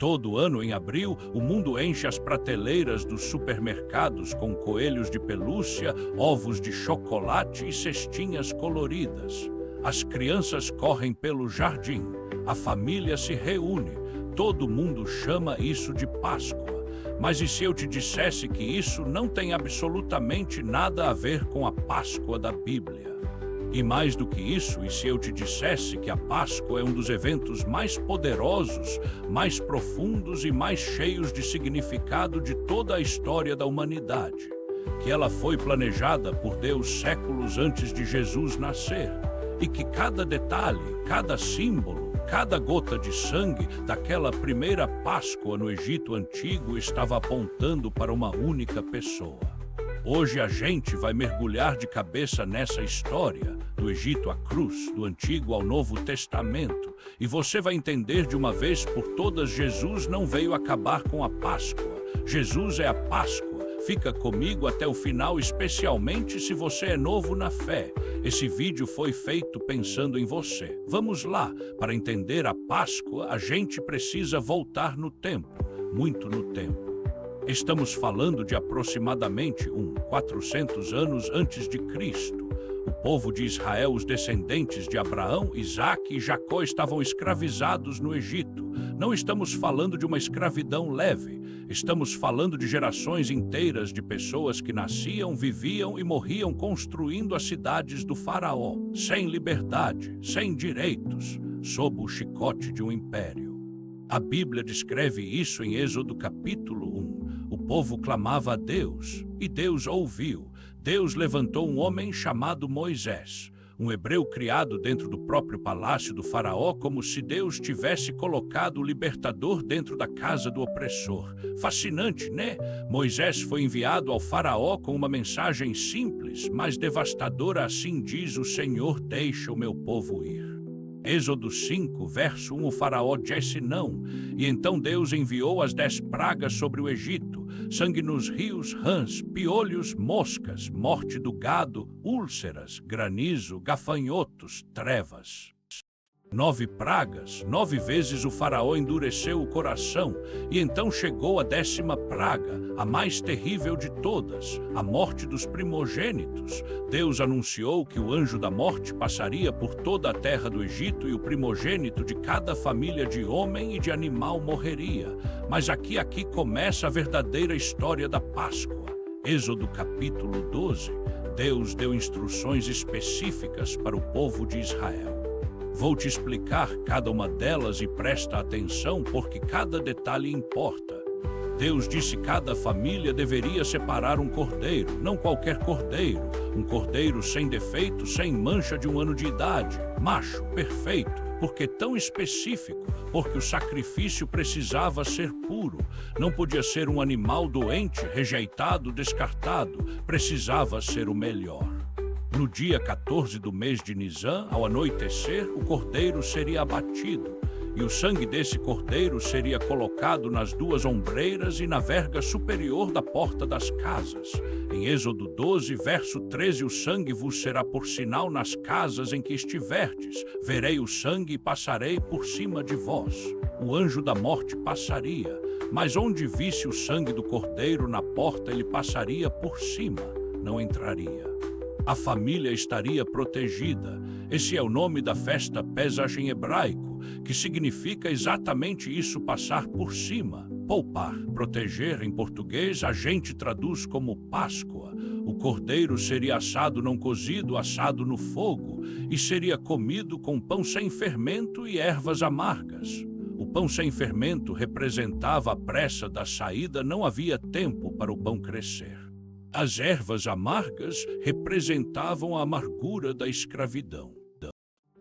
Todo ano, em abril, o mundo enche as prateleiras dos supermercados com coelhos de pelúcia, ovos de chocolate e cestinhas coloridas. As crianças correm pelo jardim, a família se reúne, todo mundo chama isso de Páscoa. Mas e se eu te dissesse que isso não tem absolutamente nada a ver com a Páscoa da Bíblia? E mais do que isso, e se eu te dissesse que a Páscoa é um dos eventos mais poderosos, mais profundos e mais cheios de significado de toda a história da humanidade, que ela foi planejada por Deus séculos antes de Jesus nascer, e que cada detalhe, cada símbolo, cada gota de sangue daquela primeira Páscoa no Egito Antigo estava apontando para uma única pessoa. Hoje a gente vai mergulhar de cabeça nessa história, do Egito à cruz, do Antigo ao Novo Testamento, e você vai entender de uma vez por todas: Jesus não veio acabar com a Páscoa. Jesus é a Páscoa. Fica comigo até o final, especialmente se você é novo na fé. Esse vídeo foi feito pensando em você. Vamos lá, para entender a Páscoa, a gente precisa voltar no tempo, muito no tempo. Estamos falando de aproximadamente 400 anos antes de Cristo. O povo de Israel, os descendentes de Abraão, Isaque e Jacó, estavam escravizados no Egito. Não estamos falando de uma escravidão leve. Estamos falando de gerações inteiras de pessoas que nasciam, viviam e morriam construindo as cidades do faraó, sem liberdade, sem direitos, sob o chicote de um império. A Bíblia descreve isso em Êxodo capítulo 1. O povo clamava a Deus, e Deus ouviu. Deus levantou um homem chamado Moisés, um hebreu criado dentro do próprio palácio do faraó, como se Deus tivesse colocado o libertador dentro da casa do opressor. Fascinante, né? Moisés foi enviado ao faraó com uma mensagem simples, mas devastadora. Assim diz o Senhor: deixa o meu povo ir. Êxodo 5, verso 1, o faraó disse não, e então Deus enviou as 10 pragas sobre o Egito: sangue nos rios, rãs, piolhos, moscas, morte do gado, úlceras, granizo, gafanhotos, trevas. 9 pragas, 9 vezes o faraó endureceu o coração, e então chegou a 10ª praga, a mais terrível de todas, a morte dos primogênitos. Deus anunciou que o anjo da morte passaria por toda a terra do Egito e o primogênito de cada família de homem e de animal morreria. Mas aqui começa a verdadeira história da Páscoa. Êxodo capítulo 12. Deus deu instruções específicas para o povo de Israel. Vou te explicar cada uma delas e presta atenção, porque cada detalhe importa. Deus disse que cada família deveria separar um cordeiro, não qualquer cordeiro, um cordeiro sem defeito, sem mancha, de 1 ano de idade, macho, perfeito. Por que tão específico? Porque o sacrifício precisava ser puro. Não podia ser um animal doente, rejeitado, descartado. Precisava ser o melhor. No dia 14 do mês de Nisan, ao anoitecer, o cordeiro seria abatido, e o sangue desse cordeiro seria colocado nas 2 ombreiras e na verga superior da porta das casas. Em Êxodo 12, verso 13, o sangue vos será por sinal nas casas em que estiverdes. Verei o sangue e passarei por cima de vós. O anjo da morte passaria, mas onde visse o sangue do cordeiro na porta, ele passaria por cima, não entraria. A família estaria protegida. Esse é o nome da festa Pesach em hebraico, que significa exatamente isso: passar por cima, poupar. Proteger, em português, a gente traduz como Páscoa. O cordeiro seria assado não cozido, assado no fogo, e seria comido com pão sem fermento e ervas amargas. O pão sem fermento representava a pressa da saída, não havia tempo para o pão crescer. As ervas amargas representavam a amargura da escravidão.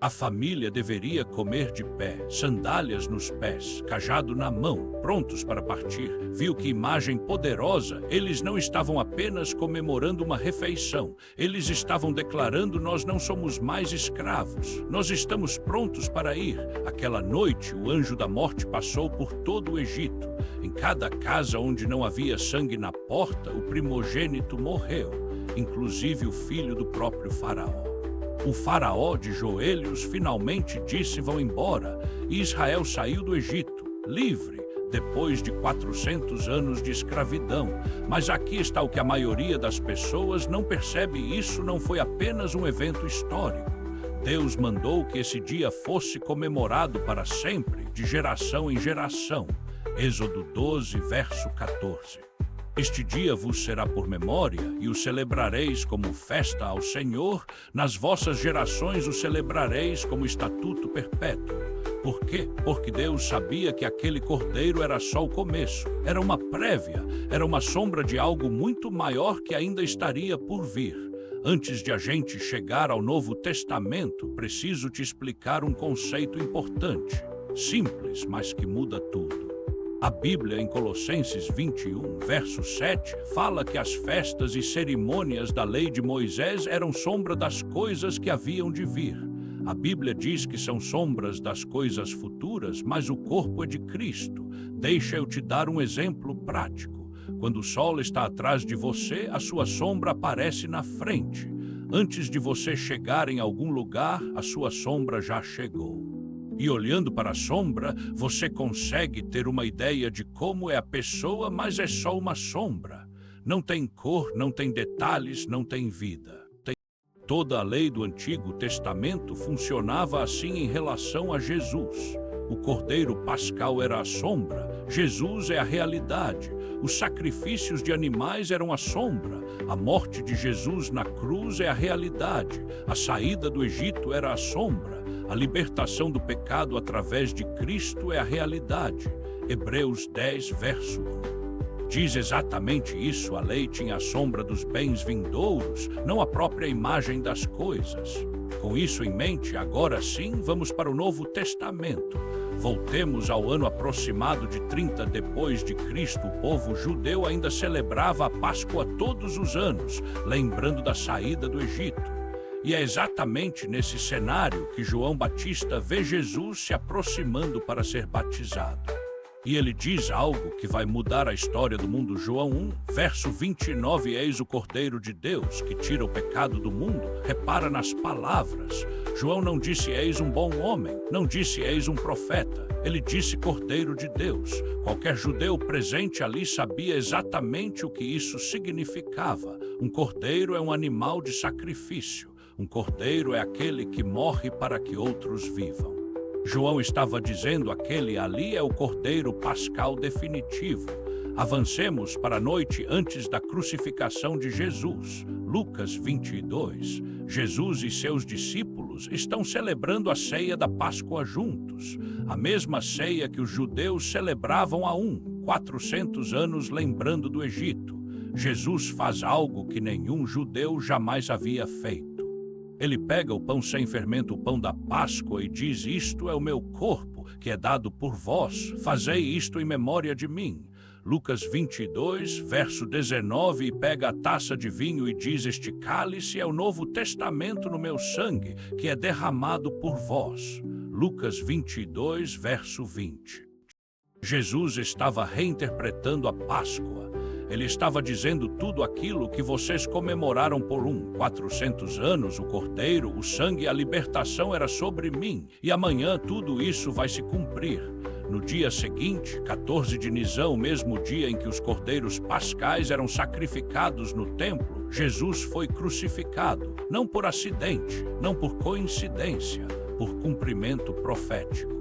A família deveria comer de pé, sandálias nos pés, cajado na mão, prontos para partir. Viu que imagem poderosa? Eles não estavam apenas comemorando uma refeição, eles estavam declarando: nós não somos mais escravos, nós estamos prontos para ir. Aquela noite, o anjo da morte passou por todo o Egito. Em cada casa onde não havia sangue na porta, o primogênito morreu, inclusive o filho do próprio faraó. O faraó, de joelhos, finalmente disse: vão embora, e Israel saiu do Egito, livre. depois de 400 anos de escravidão. Mas aqui está o que a maioria das pessoas não percebe: isso não foi apenas um evento histórico. Deus mandou que esse dia fosse comemorado para sempre, de geração em geração. Êxodo 12, verso 14. Este dia vos será por memória, e o celebrareis como festa ao Senhor. Nas vossas gerações o celebrareis como estatuto perpétuo. Por quê? Porque Deus sabia que aquele cordeiro era só o começo, era uma prévia, era uma sombra de algo muito maior que ainda estaria por vir. Antes de a gente chegar ao Novo Testamento, preciso te explicar um conceito importante, simples, mas que muda tudo. A Bíblia, em Colossenses 21, verso 7, fala que as festas e cerimônias da lei de Moisés eram sombra das coisas que haviam de vir. A Bíblia diz que são sombras das coisas futuras, mas o corpo é de Cristo. Deixa eu te dar um exemplo prático. Quando o sol está atrás de você, a sua sombra aparece na frente. Antes de você chegar em algum lugar, a sua sombra já chegou. E olhando para a sombra, você consegue ter uma ideia de como é a pessoa, mas é só uma sombra. Não tem cor, não tem detalhes, não tem vida. Toda a lei do Antigo Testamento funcionava assim em relação a Jesus. O Cordeiro Pascal era a sombra, Jesus é a realidade. Os sacrifícios de animais eram a sombra, a morte de Jesus na cruz é a realidade. A saída do Egito era a sombra, a libertação do pecado através de Cristo é a realidade. Hebreus 10, verso 1. Diz exatamente isso: a lei tinha a sombra dos bens vindouros, não a própria imagem das coisas. Com isso em mente, agora sim, vamos para o Novo Testamento. Voltemos ao ano aproximado de 30 depois de Cristo. O povo judeu ainda celebrava a Páscoa todos os anos, lembrando da saída do Egito. E é exatamente nesse cenário que João Batista vê Jesus se aproximando para ser batizado. E ele diz algo que vai mudar a história do mundo. João 1, verso 29, eis o Cordeiro de Deus, que tira o pecado do mundo. Repara nas palavras. João não disse eis um bom homem, não disse eis um profeta. Ele disse Cordeiro de Deus. Qualquer judeu presente ali sabia exatamente o que isso significava. Um cordeiro é um animal de sacrifício. Um cordeiro é aquele que morre para que outros vivam. João estava dizendo: aquele ali é o Cordeiro Pascal definitivo. Avancemos para a noite antes da crucificação de Jesus. Lucas 22. Jesus e seus discípulos estão celebrando a ceia da Páscoa juntos. A mesma ceia que os judeus celebravam há 400 anos, lembrando do Egito. Jesus faz algo que nenhum judeu jamais havia feito. Ele pega o pão sem fermento, o pão da Páscoa, e diz: isto é o meu corpo, que é dado por vós. Fazei isto em memória de mim. Lucas 22, verso 19, e pega a taça de vinho e diz: este cálice é o novo testamento no meu sangue, que é derramado por vós. Lucas 22, verso 20. Jesus estava reinterpretando a Páscoa. Ele estava dizendo: tudo aquilo que vocês comemoraram por 400 anos, o cordeiro, o sangue e a libertação era sobre mim, e amanhã tudo isso vai se cumprir. No dia seguinte, 14 de Nisão, o mesmo dia em que os cordeiros pascais eram sacrificados no templo, Jesus foi crucificado, não por acidente, não por coincidência, por cumprimento profético.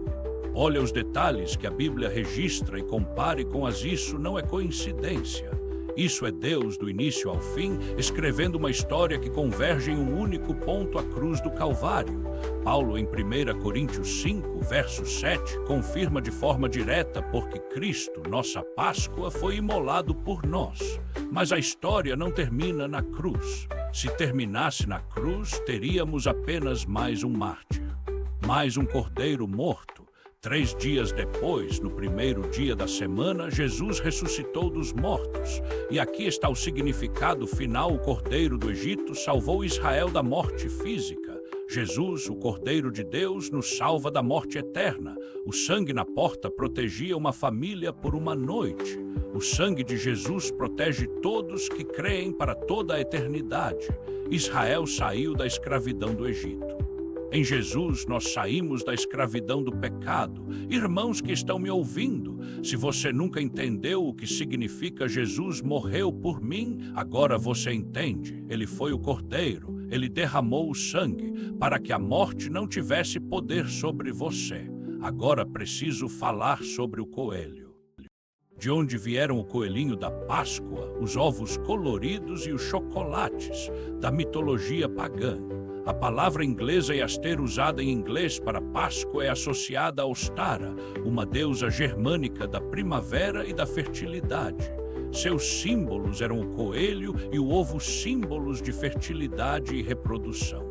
Olha os detalhes que a Bíblia registra e compare com as. Isso não é coincidência. Isso é Deus, do início ao fim, escrevendo uma história que converge em um único ponto: a cruz do Calvário. Paulo, em 1 Coríntios 5, verso 7, confirma de forma direta: porque Cristo, nossa Páscoa, foi imolado por nós. Mas a história não termina na cruz. Se terminasse na cruz, teríamos apenas mais um mártir, mais um cordeiro morto. 3 dias depois, no primeiro dia da semana, Jesus ressuscitou dos mortos. E aqui está o significado final: o Cordeiro do Egito salvou Israel da morte física. Jesus, o Cordeiro de Deus, nos salva da morte eterna. O sangue na porta protegia uma família por uma noite. O sangue de Jesus protege todos que creem para toda a eternidade. Israel saiu da escravidão do Egito. Em Jesus, nós saímos da escravidão do pecado. Irmãos que estão me ouvindo, se você nunca entendeu o que significa Jesus morreu por mim, agora você entende. Ele foi o Cordeiro, ele derramou o sangue para que a morte não tivesse poder sobre você. Agora preciso falar sobre o coelho. De onde vieram o coelhinho da Páscoa, os ovos coloridos e os chocolates da mitologia pagã? A palavra inglesa Yaster, usada em inglês para Páscoa, é associada a Ostara, uma deusa germânica da primavera e da fertilidade. Seus símbolos eram o coelho e o ovo, símbolos de fertilidade e reprodução.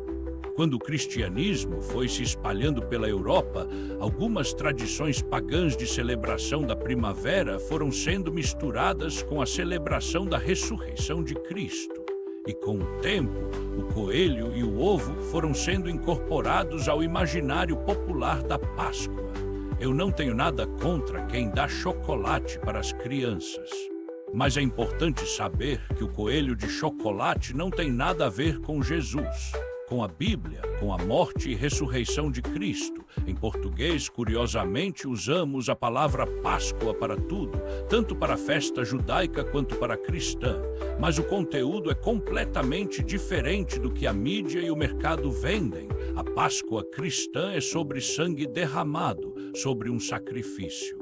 Quando o cristianismo foi se espalhando pela Europa, algumas tradições pagãs de celebração da primavera foram sendo misturadas com a celebração da ressurreição de Cristo. E com o tempo, o coelho e o ovo foram sendo incorporados ao imaginário popular da Páscoa. Eu não tenho nada contra quem dá chocolate para as crianças. Mas é importante saber que o coelho de chocolate não tem nada a ver com Jesus, com a Bíblia, com a morte e ressurreição de Cristo. Em português, curiosamente, usamos a palavra Páscoa para tudo, tanto para a festa judaica quanto para a cristã. Mas o conteúdo é completamente diferente do que a mídia e o mercado vendem. A Páscoa cristã é sobre sangue derramado, sobre um sacrifício,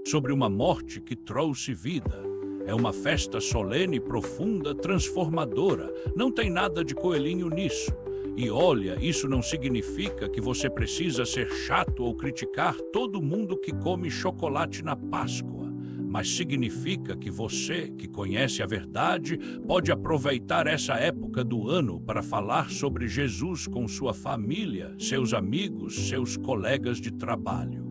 sobre uma morte que trouxe vida. É uma festa solene, profunda, transformadora. Não tem nada de coelhinho nisso. E olha, isso não significa que você precisa ser chato ou criticar todo mundo que come chocolate na Páscoa. Mas significa que você, que conhece a verdade, pode aproveitar essa época do ano para falar sobre Jesus com sua família, seus amigos, seus colegas de trabalho.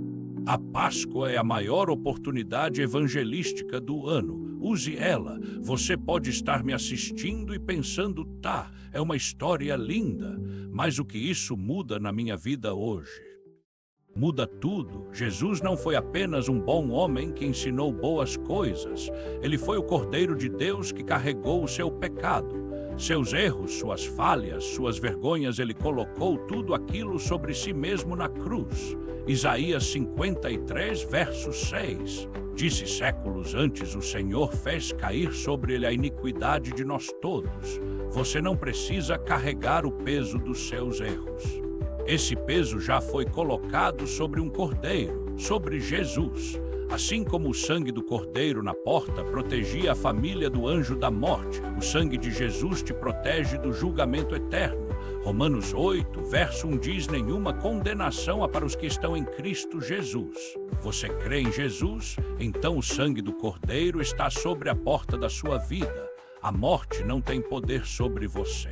A Páscoa é a maior oportunidade evangelística do ano. Use ela. Você pode estar me assistindo e pensando, tá, é uma história linda, mas o que isso muda na minha vida hoje? Muda tudo. Jesus não foi apenas um bom homem que ensinou boas coisas. Ele foi o Cordeiro de Deus que carregou o seu pecado. Seus erros, suas falhas, suas vergonhas, ele colocou tudo aquilo sobre si mesmo na cruz. Isaías 53, verso 6. Disse séculos antes, o Senhor fez cair sobre ele a iniquidade de nós todos. Você não precisa carregar o peso dos seus erros. Esse peso já foi colocado sobre um cordeiro, sobre Jesus. Assim como o sangue do cordeiro na porta protegia a família do anjo da morte, o sangue de Jesus te protege do julgamento eterno. Romanos 8, verso 1 diz: nenhuma condenação há para os que estão em Cristo Jesus. Você crê em Jesus? Então o sangue do cordeiro está sobre a porta da sua vida. A morte não tem poder sobre você.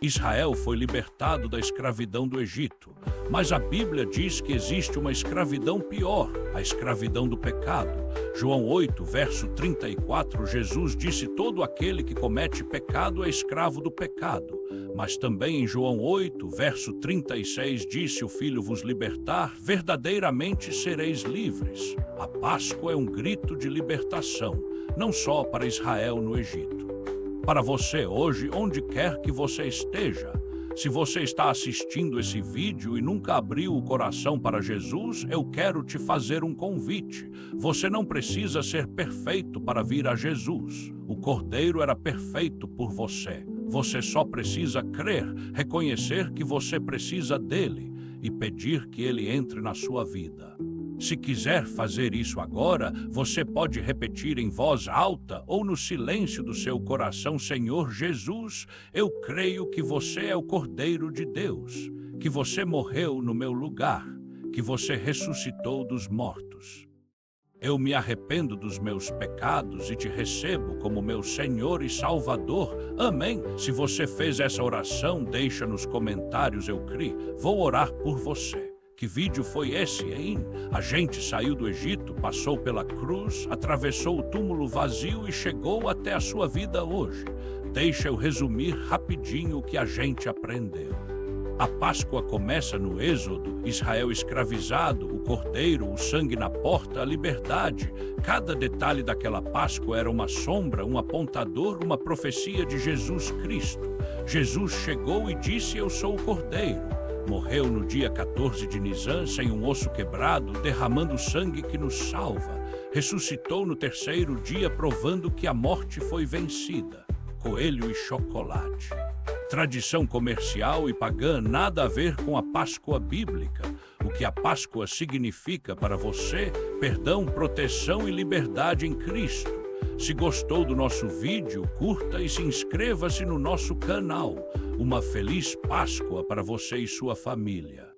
Israel foi libertado da escravidão do Egito, mas a Bíblia diz que existe uma escravidão pior, a escravidão do pecado. João 8, verso 34, Jesus disse: todo aquele que comete pecado é escravo do pecado. Mas também em João 8, verso 36, disse: o Filho vos libertar, verdadeiramente sereis livres. A Páscoa é um grito de libertação, não só para Israel no Egito. Para você hoje, onde quer que você esteja. Se você está assistindo esse vídeo e nunca abriu o coração para Jesus, eu quero te fazer um convite. Você não precisa ser perfeito para vir a Jesus. O Cordeiro era perfeito por você. Você só precisa crer, reconhecer que você precisa dele e pedir que ele entre na sua vida. Se quiser fazer isso agora, você pode repetir em voz alta ou no silêncio do seu coração: Senhor Jesus, eu creio que você é o Cordeiro de Deus, que você morreu no meu lugar, que você ressuscitou dos mortos. Eu me arrependo dos meus pecados e te recebo como meu Senhor e Salvador. Amém. Se você fez essa oração, deixa nos comentários, eu creio. Vou orar por você. Que vídeo foi esse, hein? A gente saiu do Egito, passou pela cruz, atravessou o túmulo vazio e chegou até a sua vida hoje. Deixa eu resumir rapidinho o que a gente aprendeu. A Páscoa começa no Êxodo, Israel escravizado, o cordeiro, o sangue na porta, a liberdade. Cada detalhe daquela Páscoa era uma sombra, um apontador, uma profecia de Jesus Cristo. Jesus chegou e disse: eu sou o cordeiro. Morreu no dia 14 de Nisan sem um osso quebrado, derramando sangue que nos salva. Ressuscitou no terceiro dia, provando que a morte foi vencida. Coelho e chocolate. Tradição comercial e pagã, nada a ver com a Páscoa bíblica. O que a Páscoa significa para você: perdão, proteção e liberdade em Cristo. Se gostou do nosso vídeo, curta e se inscreva-se no nosso canal. Uma feliz Páscoa para você e sua família.